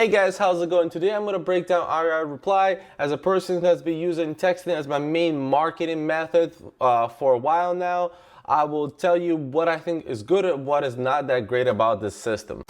Hey guys, how's it going? Today I'm going to break down REIREPly. As a person that's been using texting as my main marketing method for a while now, I will tell you what I think is good and what is not that great about this system.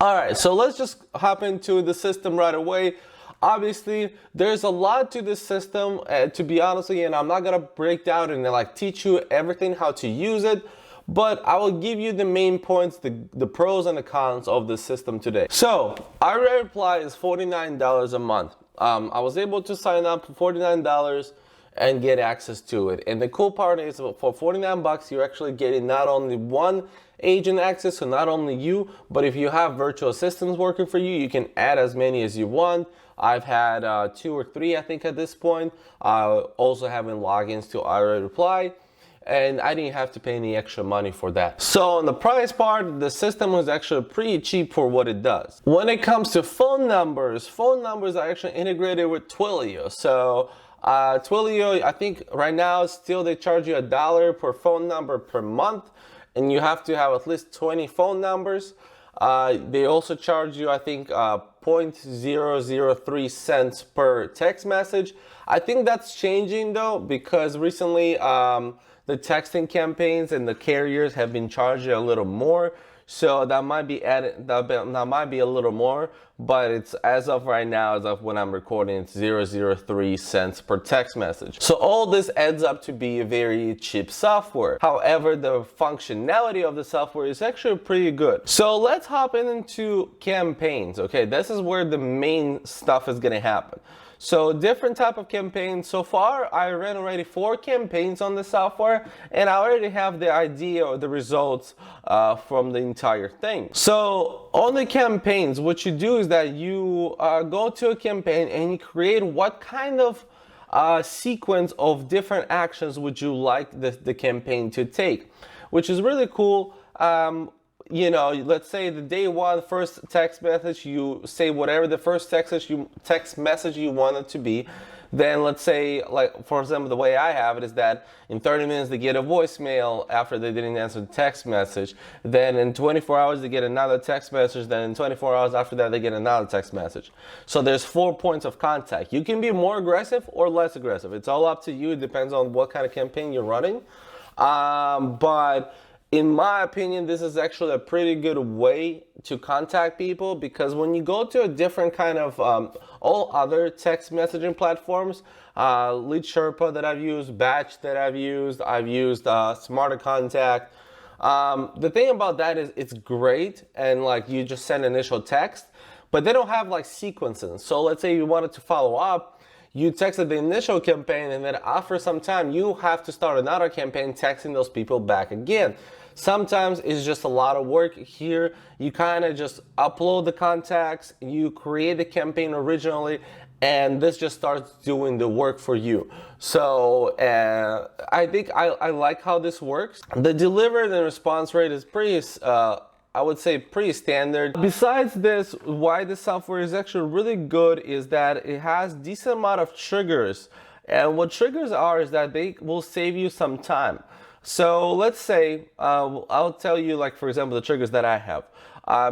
Alright, so let's just hop into the system right away. Obviously, there's a lot to this system, to be honest with you, and I'm not going to break down and like teach you everything how to use it, but I will give you the main points, the pros and the cons of the system today. So, REIREPly is $49 a month. I was able to sign up for $49 and get access to it. And the cool part is for 49 bucks, you're actually getting not only one agent access, so not only you, but if you have virtual assistants working for you, you can add as many as you want. I've had 2 or 3, I think, at this point. Also having logins to REIREPly, and I didn't have to pay any extra money for that. So on the price part, the system was actually pretty cheap for what it does. When it comes to phone numbers are actually integrated with Twilio. So Twilio, I think right now still they charge you $1 per phone number per month, and you have to have at least 20 phone numbers. They also charge you, I think, 0.003 cents per text message. I think that's changing though, because recently the texting campaigns and the carriers have been charging a little more. So that might be added, that might be a little more, but it's as of right now, as of when I'm recording, it's 0.003 cents per text message. So all this adds up to be a very cheap software. However, the functionality of the software is actually pretty good. So let's hop into campaigns. Okay, this is where the main stuff is gonna happen. So different type of campaigns. So far, I ran already 4 campaigns on the software, and I already have the idea of the results from the entire thing. So on the campaigns, what you do is that you go to a campaign and you create what kind of sequence of different actions would you like the campaign to take, which is really cool. You know, let's say the day one first text message, you say whatever the first text message you want it to be. Then let's say, like for example, the way I have it is that in 30 minutes they get a voicemail after they didn't answer the text message. Then in 24 hours they get another text message. Then in 24 hours after that they get another text message. So there's 4 points of contact. You can be more aggressive or less aggressive. It's all up to you. It depends on what kind of campaign you're running. But in my opinion, this is actually a pretty good way to contact people, because when you go to a different kind of all other text messaging platforms, Lead Sherpa that I've used, Batch that I've used Smarter Contact. The thing about that is it's great, and like you just send initial text, but they don't have like sequences. So let's say you wanted to follow up, you texted the initial campaign, and then after some time you have to start another campaign texting those people back again. Sometimes it's just a lot of work. Here you kind of just upload the contacts, you create the campaign originally, and this just starts doing the work for you. So I think I like how this works. The delivered and response rate is pretty I would say pretty standard. Besides this, why the software is actually really good is that it has decent amount of triggers. And what triggers are is that they will save you some time. So let's say, I'll tell you, like for example, the triggers that I have.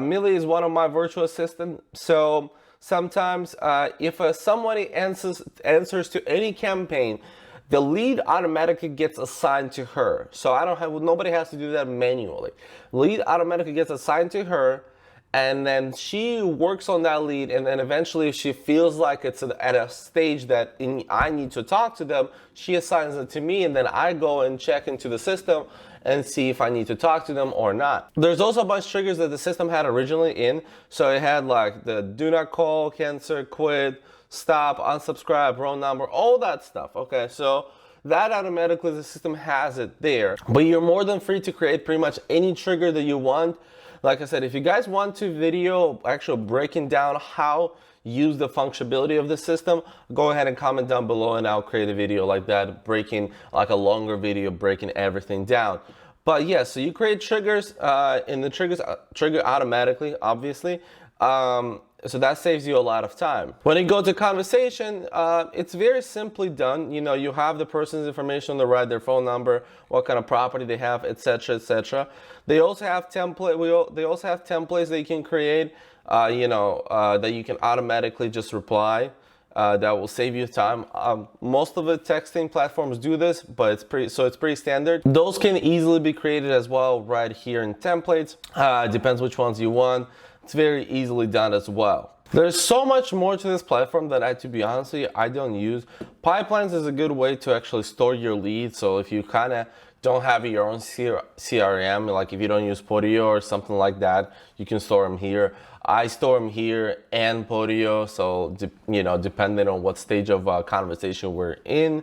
Millie is one of my virtual assistants. So sometimes if somebody answers to any campaign, the lead automatically gets assigned to her. So nobody has to do that manually. Lead automatically gets assigned to her, and then she works on that lead, and then eventually if she feels like it's at a stage that I need to talk to them, she assigns it to me, and then I go and check into the system and see if I need to talk to them or not. There's also a bunch of triggers that the system had originally in. So it had like the do not call, cancel, quit, stop, unsubscribe, wrong number, all that stuff. Okay, so that automatically the system has it there. But you're more than free to create pretty much any trigger that you want. Like I said, if you guys want to video actually breaking down how use the functionality of the system, go ahead and comment down below and I'll create a video like that, breaking like a longer video, breaking everything down. But yeah, so you create triggers and the triggers trigger automatically, obviously. So that saves you a lot of time. When you go to conversation, it's very simply done. You know, you have the person's information on the right, their phone number, what kind of property they have, etc., etc. They also have They also have templates that you can create. That you can automatically just reply. That will save you time. Most of the texting platforms do this, but it's pretty standard. Those can easily be created as well right here in templates. Depends which ones you want. It's very easily done as well. There's so much more to this platform that to be honest with you, I don't use. Pipelines is a good way to actually store your leads. So if you kind of don't have your own CRM, like if you don't use Podio or something like that, you can store them here. I store them here and Podio, so depending on what stage of conversation we're in.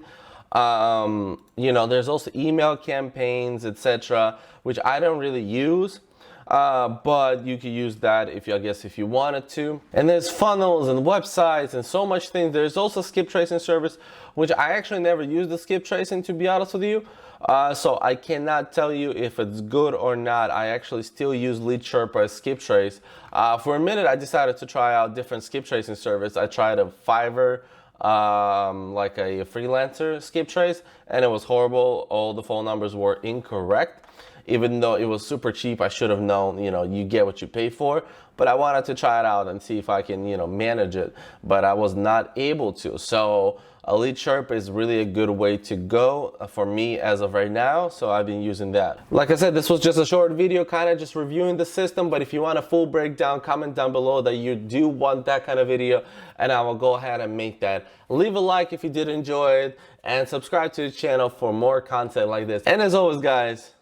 There's also email campaigns, etc., which I don't really use. But you could use that if you wanted to. And there's funnels and websites and so much things. There's also skip tracing service, which I actually never use the skip tracing, to be honest with you. So I cannot tell you if it's good or not. I actually still use Lead Sherpa as skip trace. For a minute, I decided to try out different skip tracing service. I tried a Fiverr, like a freelancer skip trace, and it was horrible. All the phone numbers were incorrect. Even though it was super cheap, I should have known, you get what you pay for. But I wanted to try it out and see if I can, manage it. But I was not able to. So Lead Sherpa is really a good way to go for me as of right now. So I've been using that. Like I said, this was just a short video, kind of just reviewing the system. But if you want a full breakdown, comment down below that you do want that kind of video, and I will go ahead and make that. Leave a like if you did enjoy it, and subscribe to the channel for more content like this. And as always, guys,